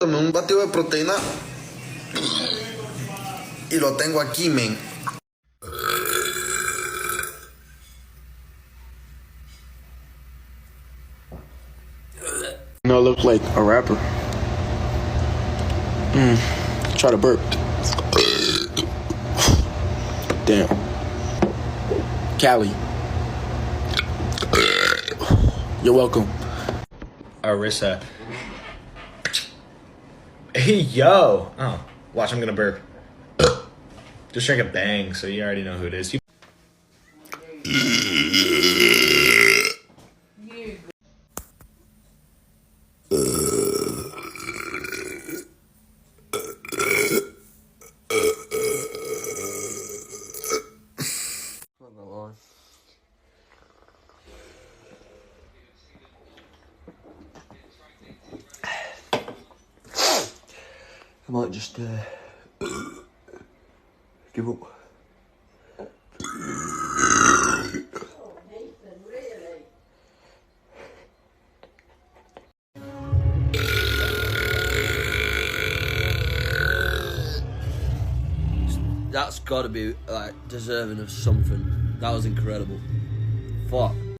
Tomé un batido de proteína y lo tengo aquí, men. You know, I look like a rapper. Try to burp. Damn. Cali. You're welcome. Arissa. Hey, yo. Oh, watch, I'm gonna burp. Just drank a bang, so you already know who it is. I might just give up. That's got to be like deserving of something. That was incredible. Fuck.